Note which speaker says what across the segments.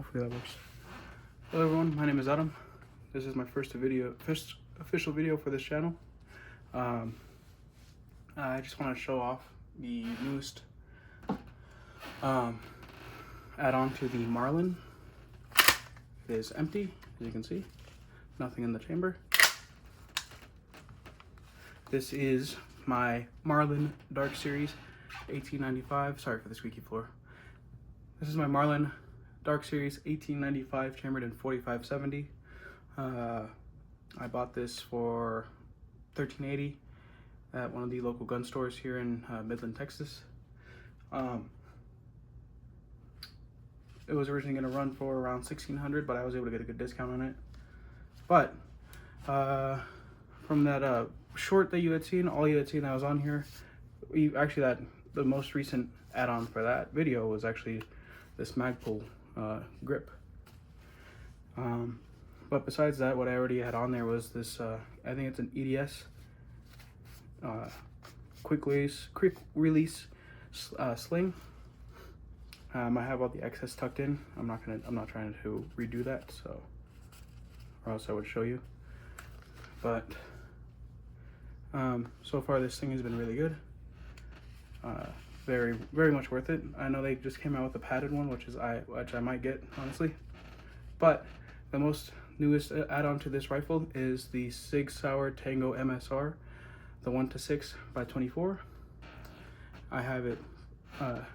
Speaker 1: Hopefully that works. Hello everyone, my name is Adam. This is my first official video for this channel. I just want to show off the newest add-on to the Marlin. It is empty, as you can see. Nothing in the chamber. This is my Marlin Dark Series 1895. Sorry for the squeaky floor. This is my Marlin Dark Series 1895 chambered in 4570. I bought this for $13.80 at one of the local gun stores here in Midland, Texas. It was originally going to run for around $1,600, but I was able to get a good discount on it. But from that short that you had seen, all you had seen that was on here, the most recent add-on for that video was actually this Magpul grip. But besides that, what I already had on there was this, I think it's an EDS quick release sling. I have all the excess tucked in. I'm not trying to redo that, so, or else I would show you. But so far this thing has been really good. Very much worth it. I know they just came out with a padded one, which I might get, honestly. But the most newest add-on to this rifle is the Sig Sauer Tango-MSR, the 1:6 by 24. I have it. I'm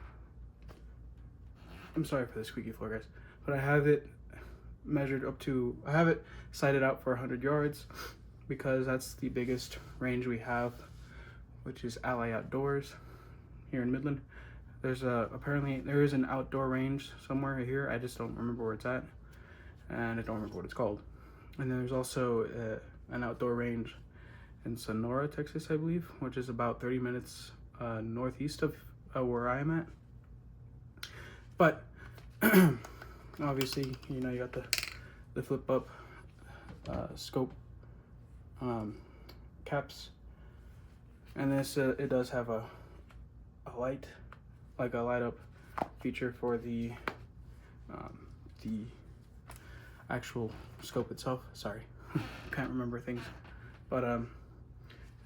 Speaker 1: sorry for the squeaky floor, guys, but I have it measured up to. I have it sighted out for 100 yards because that's the biggest range we have, which is Ally Outdoors here in Midland. There's apparently there is an outdoor range somewhere here. I just don't remember where it's at, and I don't remember what it's called. And then there's also an outdoor range in Sonora, Texas, I believe, which is about 30 minutes northeast of where I am at. But obviously, you know, you got the flip up scope caps, and this it does have a light, like a light up feature for the actual scope itself. Sorry, can't remember things. But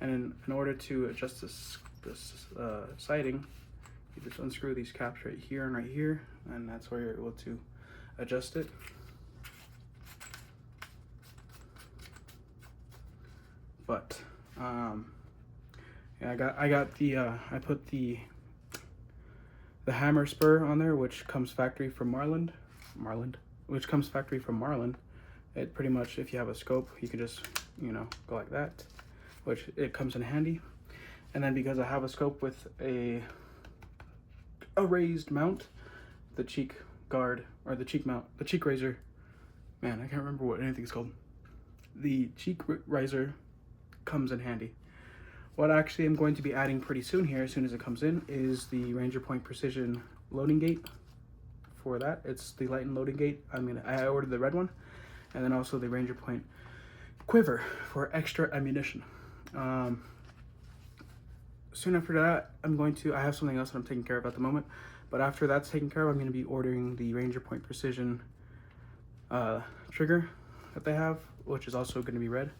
Speaker 1: and in order to adjust this sighting, you just unscrew these caps right here and right here, and that's where you're able to adjust it. But yeah, I put the hammer spur on there, which comes factory from Marlin. It pretty much, if you have a scope, you can just, you know, go like that, which it comes in handy. And then because I have a scope with a raised mount, the cheek guard, or the cheek mount, the cheek riser, man, I can't remember what anything's called. The cheek riser comes in handy. What actually I'm going to be adding pretty soon here, as soon as it comes in, is the Ranger Point Precision loading gate. For that, it's the light and loading gate. I ordered the red one, and then also the Ranger Point quiver for extra ammunition. Soon after that, I have something else that I'm taking care of at the moment, but after that's taken care of, I'm going to be ordering the Ranger Point Precision trigger that they have, which is also going to be red.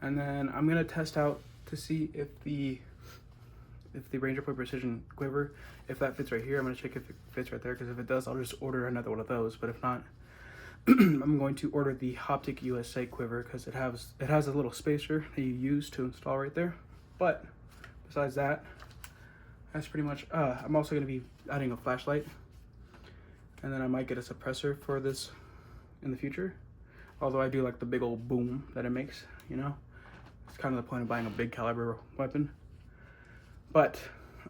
Speaker 1: And then I'm going to test out to see if the Ranger Point Precision quiver, if that fits right here. I'm going to check if it fits right there, because if it does, I'll just order another one of those. But if not, I'm going to order the Optic USA quiver, because it has a little spacer that you use to install right there. But besides that, that's pretty much. I'm also going to be adding a flashlight, and then I might get a suppressor for this in the future. Although I do like the big old boom that it makes, you know. It's kind of the point of buying a big caliber weapon. But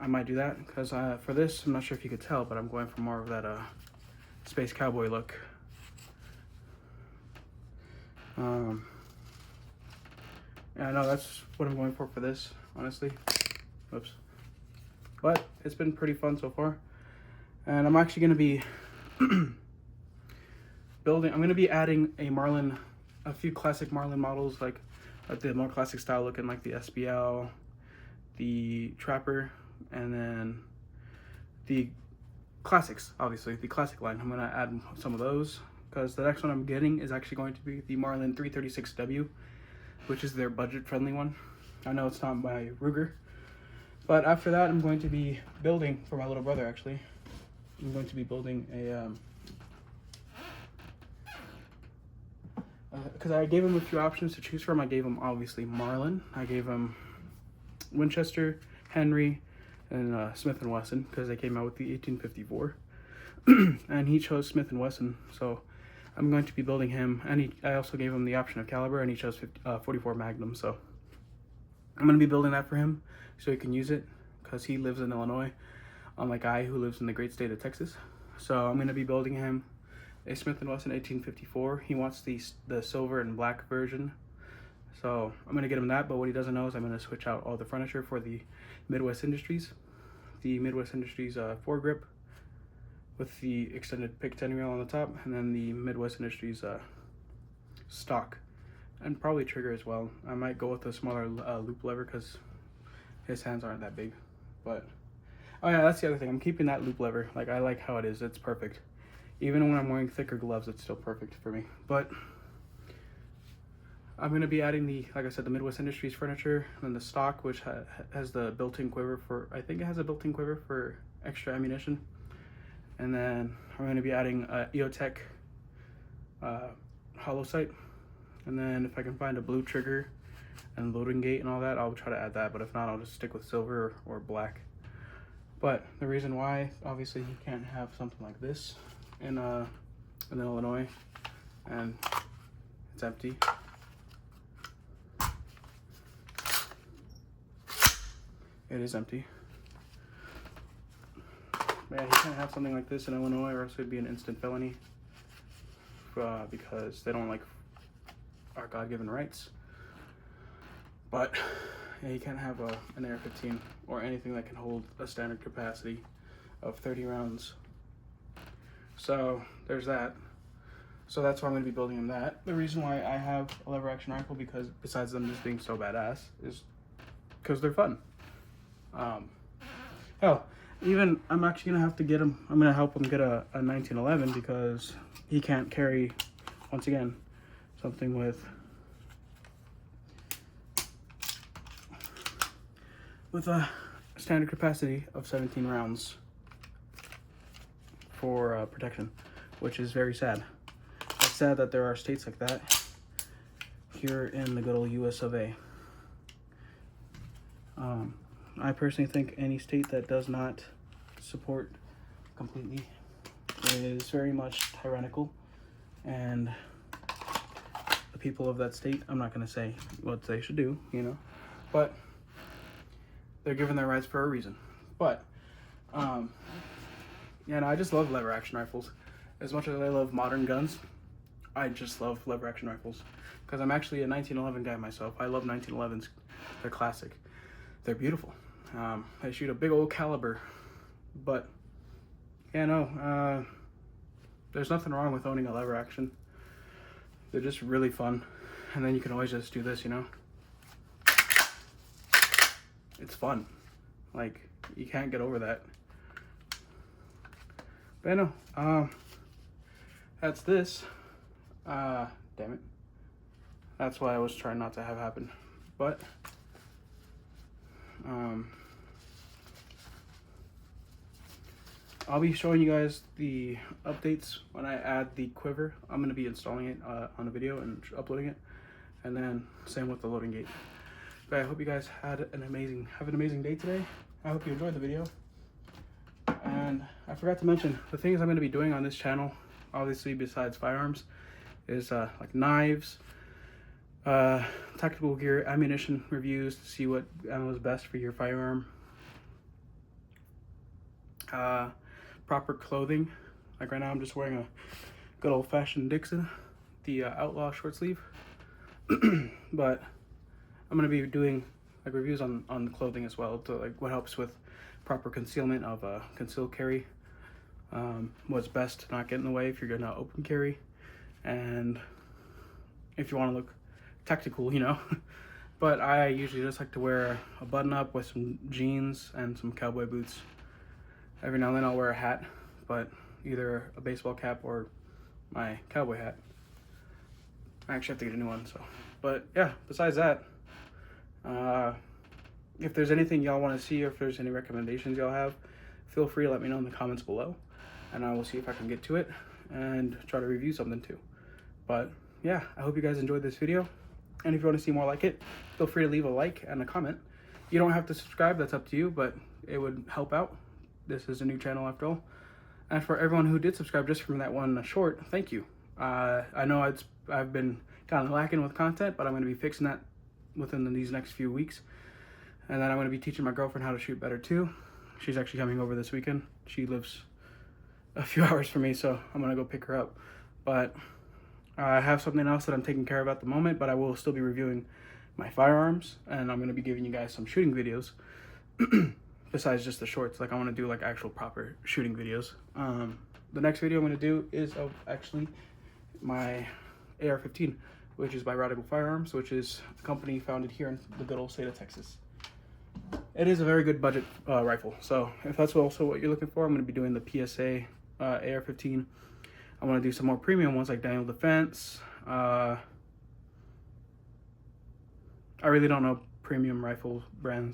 Speaker 1: I might do that, because for this, I'm not sure if you could tell, but I'm going for more of that space cowboy look. Yeah, no, that's what I'm going for this, honestly. Oops. But it's been pretty fun so far. And I'm actually going to be I'm going to be adding a few classic Marlin models, like the more classic style looking, like the SBL, the Trapper, and then the classics, obviously, the classic line. I'm gonna add some of those because the next one I'm getting is actually going to be the Marlin 336W, which is their budget-friendly one. I know it's not my Ruger, but after that, I'm going to be building for my little brother. Actually, I'm going to be building a because I gave him a few options to choose from. I gave him obviously Marlin. I gave him Winchester, Henry, and Smith & Wesson because they came out with the 1854. And he chose Smith & Wesson, so I'm going to be building him. And I also gave him the option of caliber, and he chose 44 Magnum. So I'm going to be building that for him so he can use it because he lives in Illinois, unlike I, who lives in the great state of Texas. So I'm going to be building him a Smith & Wesson 1854. He wants the silver and black version, so I'm going to get him that. But what he doesn't know is I'm going to switch out all the furniture for the Midwest Industries. The Midwest Industries foregrip with the extended pick 10 reel on the top, and then the Midwest Industries stock, and probably trigger as well. I might go with a smaller loop lever because his hands aren't that big. But oh yeah, that's the other thing. I'm keeping that loop lever. Like, I like how it is. It's perfect. Even when I'm wearing thicker gloves, it's still perfect for me. But I'm going to be adding like I said, the Midwest Industries furniture, and then the stock, which has the built-in quiver for, I think it has a built-in quiver for extra ammunition. And then I'm going to be adding EOTech hollow sight. And then if I can find a blue trigger and loading gate and all that, I'll try to add that. But if not, I'll just stick with silver or black. But the reason why, obviously, you can't have something like this in Illinois, and it's empty. It is empty. But yeah, you can't have something like this in Illinois, or else it'd be an instant felony because they don't like our God-given rights. But yeah, you can't have an AR-15 or anything that can hold a standard capacity of 30 rounds. So there's that. So that's why I'm going to be building him that. The reason why I have a lever action rifle, because besides them just being so badass, is because they're fun. Hell, even I'm actually going to have to get him, I'm going to help him get a 1911 because he can't carry, once again, something with a standard capacity of 17 rounds for protection, which is very sad. It's sad that there are states like that here in the good old US of A. I personally think any state that does not support completely is very much tyrannical, and the people of that state, I'm not going to say what they should do, you know, but they're given their rights for a reason. But yeah, no, I just love lever action rifles. As much as I love modern guns, I just love lever action rifles because I'm actually a 1911 guy myself. I love 1911s. They're classic. They're beautiful. They shoot a big old caliber. But yeah, no, there's nothing wrong with owning a lever action. They're just really fun. And then you can always just do this, you know. It's fun. Like, you can't get over that. But no, that's this. Damn it. That's why I was trying not to have happen. But I'll be showing you guys the updates when I add the quiver. I'm going to be installing it on a video and uploading it, and then same with the loading gate. But I hope you guys have an amazing day today. I hope you enjoyed the video. And I forgot to mention, the things I'm going to be doing on this channel, obviously besides firearms, is like knives, tactical gear, ammunition reviews to see what ammo is best for your firearm, proper clothing. Like right now I'm just wearing a good old-fashioned Dixon, the Outlaw short sleeve. But I'm going to be doing like reviews on the clothing as well, to like what helps with proper concealment of concealed carry, what's best to not get in the way if you're gonna open carry, and if you want to look tactical, you know. But I usually just like to wear a button up with some jeans and some cowboy boots. Every now and then I'll wear a hat but either a baseball cap or my cowboy hat. I actually have to get a new one, so. But yeah, besides that, if there's anything y'all want to see, or if there's any recommendations y'all have, feel free to let me know in the comments below, and I will see if I can get to it and try to review something too. But yeah, I hope you guys enjoyed this video, and if you want to see more like it, feel free to leave a like and a comment. You don't have to subscribe, that's up to you, but it would help out. This is a new channel after all. And for everyone who did subscribe just from that one short, thank you. I know I've been kind of lacking with content, but I'm going to be fixing that within these next few weeks. And then I'm going to be teaching my girlfriend how to shoot better too. She's actually coming over this weekend. She lives a few hours from me, so I'm going to go pick her up. But I have something else that I'm taking care of at the moment, but I will still be reviewing my firearms, and I'm going to be giving you guys some shooting videos besides just the shorts. Like, I want to do like actual proper shooting videos. The next video I'm going to do is of actually my AR-15, which is by Radical Firearms, which is a company founded here in the good old state of Texas. It is a very good budget rifle, so if that's also what you're looking for, I'm going to be doing the PSA AR-15. I want to do some more premium ones like Daniel Defense. I really don't know premium rifle brands.